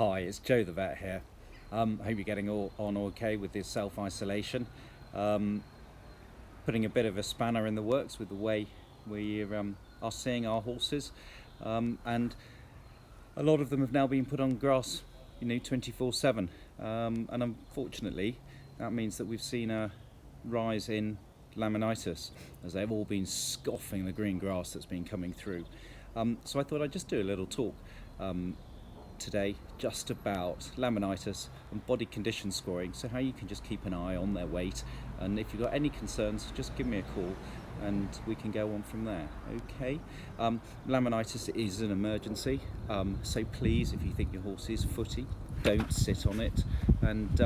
Hi, it's Joe the vet here. I hope you're getting on okay with this self-isolation. Um, Putting a bit of a spanner in the works with the way we are seeing our horses, and a lot of them have now been put on grass, 24/7. And unfortunately, that means that we've seen a rise in laminitis, as they've all been scoffing the green grass that's been coming through. So I thought I'd just do a little talk today just about laminitis and body condition scoring, so how you can just keep an eye on their weight, and if you've got any concerns, just give me a call and we can go on from there. Okay. Laminitis is an emergency, so please, if you think your horse is footy, don't sit on it, and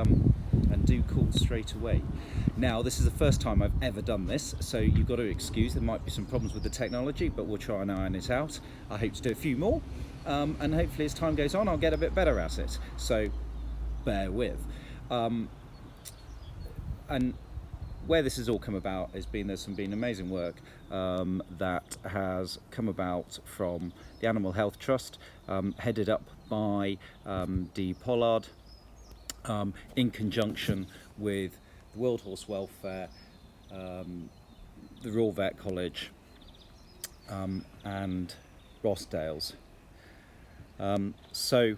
do call straight away. Now, this is the first time I've ever done this, so you've got to excuse there might be some problems with the technology, but we'll try and iron it out. I hope to do a few more, and hopefully as time goes on I'll get a bit better at it, so bear with. And where this has all come about has been there's been amazing work that has come about from the Animal Health Trust, headed up by Dee Pollard, in conjunction with the World Horse Welfare, the Royal Vet College, and Rossdale's. So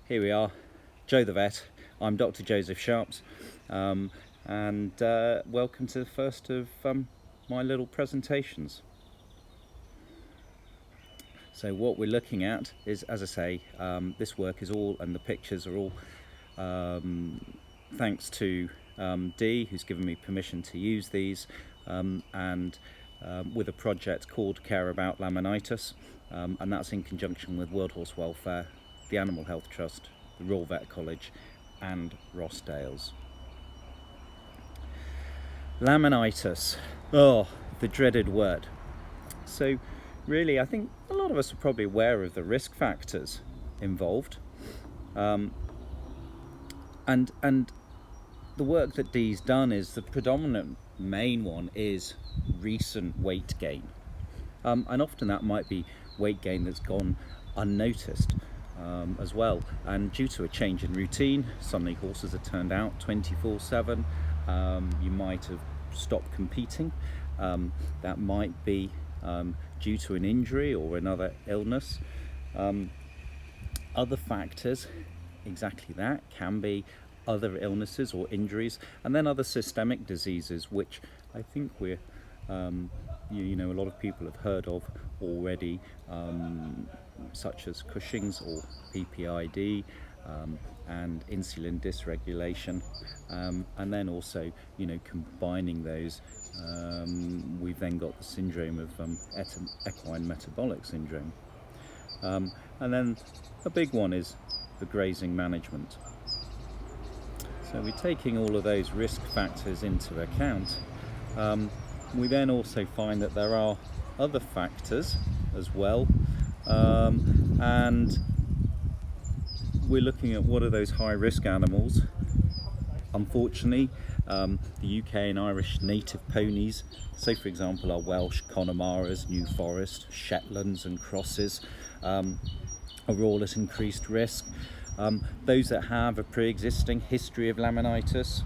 here we are, Joe the vet. I'm Dr. Joseph Sharps, and welcome to the first of my little presentations. So what we're looking at is, as I say, this work is all, and the pictures are all thanks to Dee, who's given me permission to use these, and with a project called Care About Laminitis, and that's in conjunction with World Horse Welfare, the Animal Health Trust, the Royal Vet College, and Rossdale's. Laminitis, oh, the dreaded word. So really, I think a lot of us are probably aware of the risk factors involved, and the work that Dee's done is the predominant main one is recent weight gain, and often that might be weight gain that's gone unnoticed as well, and due to a change in routine, suddenly horses are turned out 24/7. You might have stopped competing. That might be due to an injury or another illness. Other factors, exactly that, can be other illnesses or injuries, and then other systemic diseases, which I think we're a lot of people have heard of already, such as Cushing's or PPID, and insulin dysregulation, and then also, combining those, we've then got the syndrome of equine metabolic syndrome, and then a big one is the grazing management. So we're taking all of those risk factors into account. We then also find that there are other factors as well, and we're looking at what are those high-risk animals. Unfortunately, the UK and Irish native ponies, so for example our Welsh Connemara's, New Forest, Shetlands and Crosses, are all at increased risk. Those that have a pre-existing history of laminitis,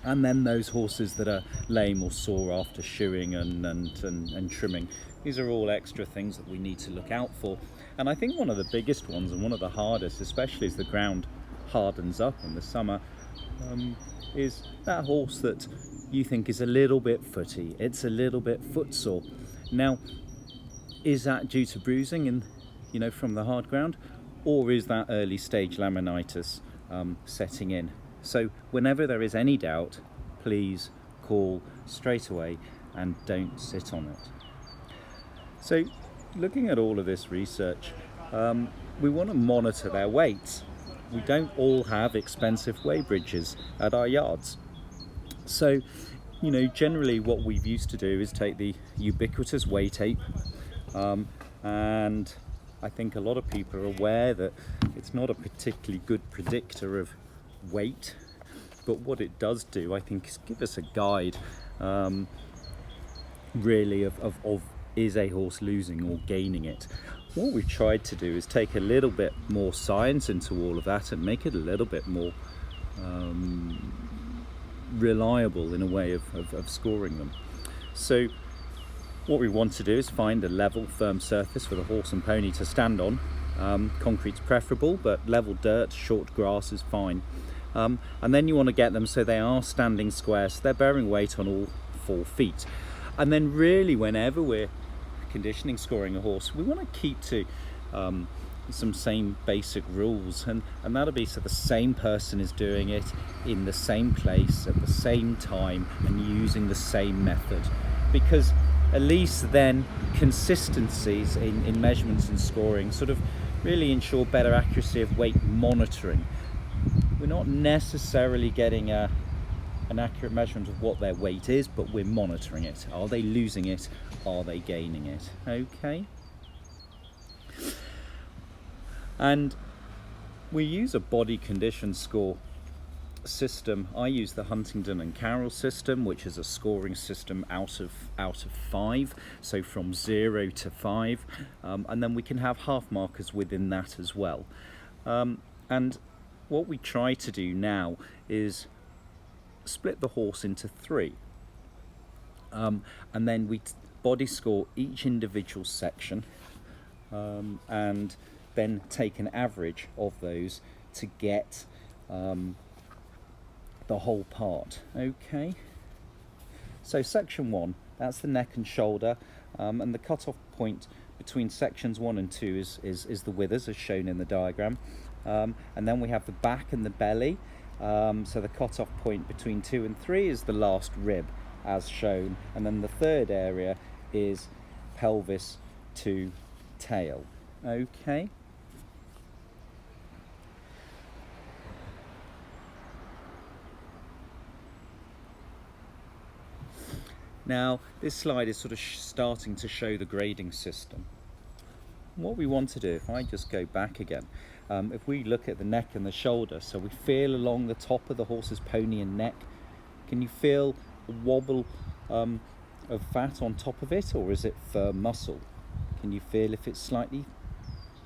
and then those horses that are lame or sore after shoeing and trimming. These are all extra things that we need to look out for. And I think one of the biggest ones, and one of the hardest, especially as the ground hardens up in the summer, is that horse that you think is a little bit footy, it's a little bit footsore. Now, is that due to bruising from the hard ground, or is that early stage laminitis setting in? So whenever there is any doubt, please call straight away and don't sit on it. So looking at all of this research, we want to monitor their weights. We don't all have expensive weigh bridges at our yards. So, generally what we've used to do is take the ubiquitous weigh tape, and I think a lot of people are aware that it's not a particularly good predictor of weight, but what it does do, I think, is give us a guide, really, of is a horse losing or gaining it. what we've tried to do is take a little bit more science into all of that and make it a little bit more reliable in a way of scoring them. So what we want to do is find a level, firm surface for the horse and pony to stand on. Concrete's preferable, but level dirt, short grass is fine. And then you want to get them so they are standing square, so they're bearing weight on all 4 feet. And then really, whenever we're conditioning scoring a horse, we want to keep to some same basic rules, and that'll be so the same person is doing it in the same place at the same time and using the same method, because at least then consistencies in measurements and scoring sort of really ensure better accuracy of weight monitoring. We're not necessarily getting an accurate measurement of what their weight is, but we're monitoring it. Are they losing it? Are they gaining it? Okay. And we use a body condition score system. I use the Huntingdon and Carroll system, which is a scoring system out of 5, so from 0 to 5, and then we can have half markers within that as well. And what we try to do now is split the horse into 3, and then we body score each individual section, and then take an average of those to get the whole part. Okay, so section 1, that's the neck and shoulder, and the cut-off point between sections 1 and 2 is the withers, as shown in the diagram, and then we have the back and the belly, so the cut-off point between 2 and 3 is the last rib, as shown, and then the third area is pelvis to tail. Okay. Now, this slide is sort of starting to show the grading system. What we want to do, if I just go back again, if we look at the neck and the shoulder, so we feel along the top of the horse's pony and neck, can you feel a wobble of fat on top of it, or is it firm muscle? Can you feel if it's slightly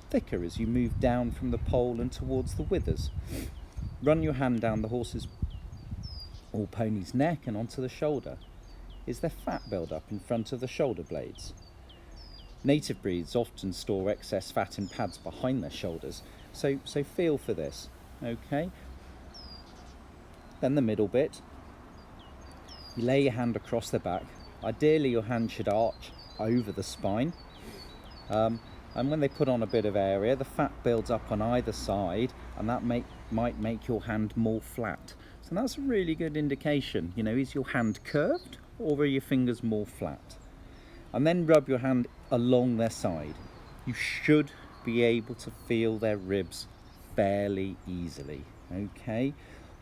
thicker as you move down from the pole and towards the withers? Run your hand down the horse's or pony's neck and onto the shoulder. Is there fat build-up in front of the shoulder blades? Native breeds often store excess fat in pads behind their shoulders, so feel for this. Okay. Then the middle bit. You lay your hand across the back. Ideally your hand should arch over the spine, and when they put on a bit of area, the fat builds up on either side, and that might make your hand more flat. So that's a really good indication. You know, is your hand curved or are your fingers more flat? And then rub your hand along their side. You should be able to feel their ribs fairly easily. Okay.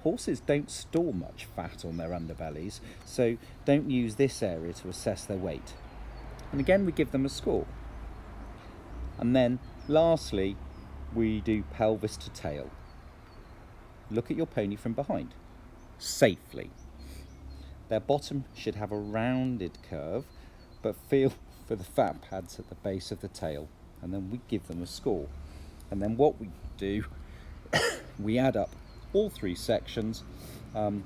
Horses don't store much fat on their underbellies, so don't use this area to assess their weight. And again, we give them a score. And then lastly, we do pelvis to tail. Look at your pony from behind, safely. Their bottom should have a rounded curve, but feel for the fat pads at the base of the tail, and then we give them a score. And then what we do, we add up all 3 sections, and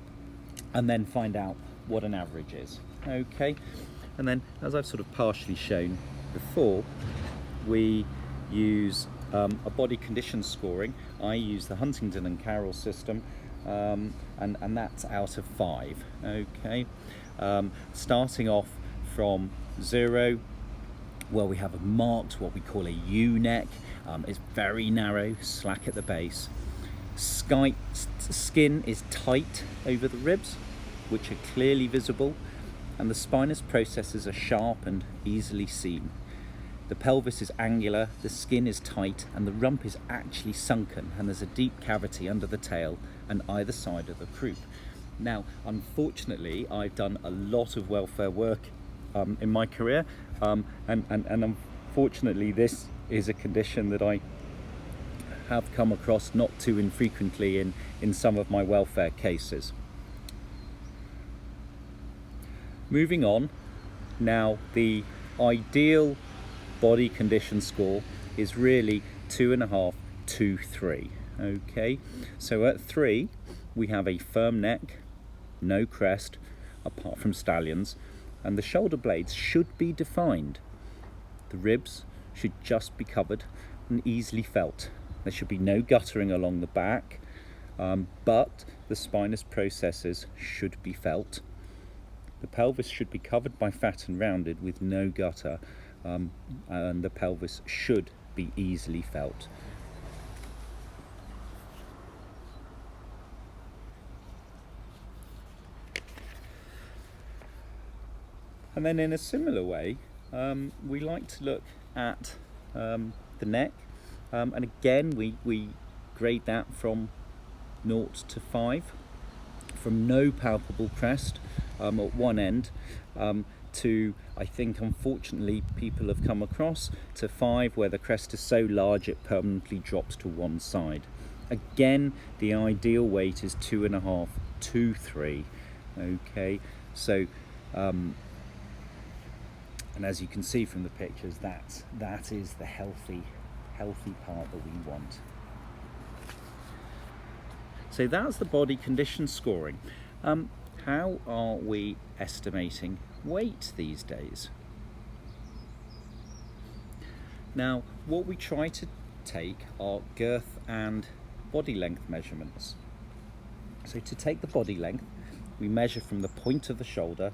then find out what an average is. Okay, and then as I've sort of partially shown before, we use a body condition scoring. I use the Huntingdon and Carroll system, and that's out of 5. Okay, starting off from 0, well, we have a marked what we call a U neck. It's very narrow, slack at the base. Skin is tight over the ribs, which are clearly visible, and the spinous processes are sharp and easily seen. The pelvis is angular, the skin is tight, and the rump is actually sunken, and there's a deep cavity under the tail and either side of the croup. Now, unfortunately, I've done a lot of welfare work in my career, and unfortunately this is a condition that I have come across not too infrequently in some of my welfare cases. Moving on, now the ideal body condition score is really 2.5 to 3. Okay, so at 3 we have a firm neck, no crest apart from stallions, and the shoulder blades should be defined. The ribs should just be covered and easily felt. There should be no guttering along the back, but the spinous processes should be felt. The pelvis should be covered by fat and rounded with no gutter, and the pelvis should be easily felt. And then in a similar way, we like to look at the neck, and again we grade that from 0 to 5, from no palpable crest at one end to, I think unfortunately people have come across, to 5 where the crest is so large it permanently drops to one side. Again, the ideal weight is 2.5 to 3. Okay, so and as you can see from the pictures, that is the healthy part that we want. So that's the body condition scoring. How are we estimating weight these days? Now, what we try to take are girth and body length measurements. So to take the body length, we measure from the point of the shoulder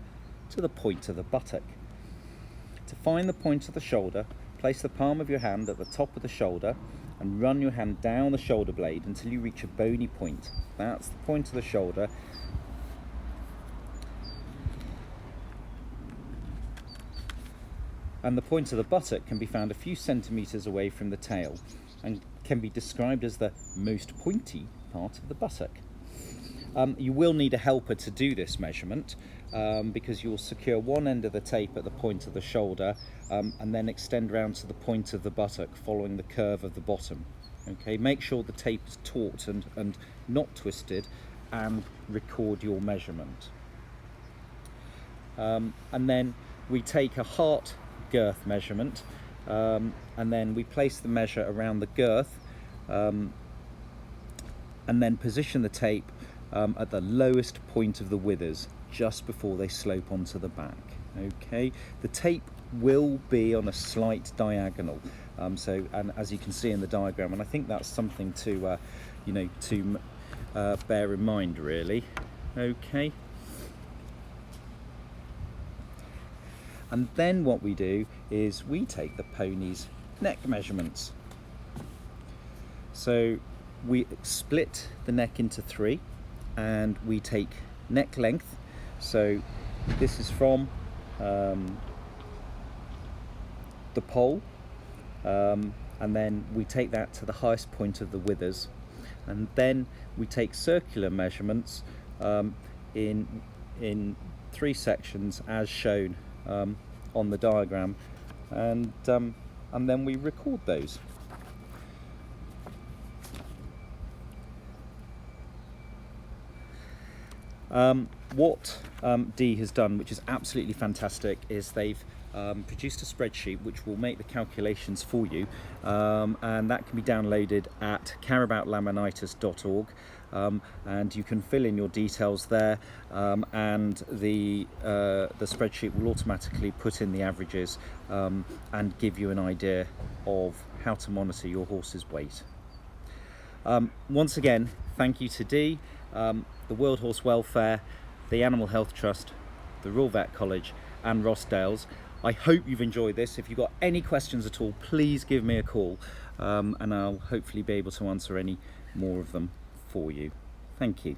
to the point of the buttock. To find the point of the shoulder, place the palm of your hand at the top of the shoulder and run your hand down the shoulder blade until you reach a bony point. That's the point of the shoulder. And the point of the buttock can be found a few centimetres away from the tail and can be described as the most pointy part of the buttock. You will need a helper to do this measurement because you'll secure one end of the tape at the point of the shoulder and then extend round to the point of the buttock following the curve of the bottom. Okay, make sure the tape is taut and not twisted, and record your measurement. And then we take a heart girth measurement and then we place the measure around the girth and then position the tape at the lowest point of the withers, just before they slope onto the back. Okay, the tape will be on a slight diagonal, and as you can see in the diagram, and I think that's something to bear in mind really. Okay, and then what we do is we take the pony's neck measurements. So we split the neck into 3 and we take neck length. So this is from the pole, and then we take that to the highest point of the withers, and then we take circular measurements in 3 sections as shown on the diagram, and then we record those. What Dee has done, which is absolutely fantastic, is they've produced a spreadsheet which will make the calculations for you, and that can be downloaded at careaboutlaminitis.org, and you can fill in your details there, and the spreadsheet will automatically put in the averages and give you an idea of how to monitor your horse's weight. Once again, thank you to Dee, the World Horse Welfare, the Animal Health Trust, the Royal Vet College and Rossdale's. I hope you've enjoyed this. If you've got any questions at all, please give me a call, and I'll hopefully be able to answer any more of them for you. Thank you.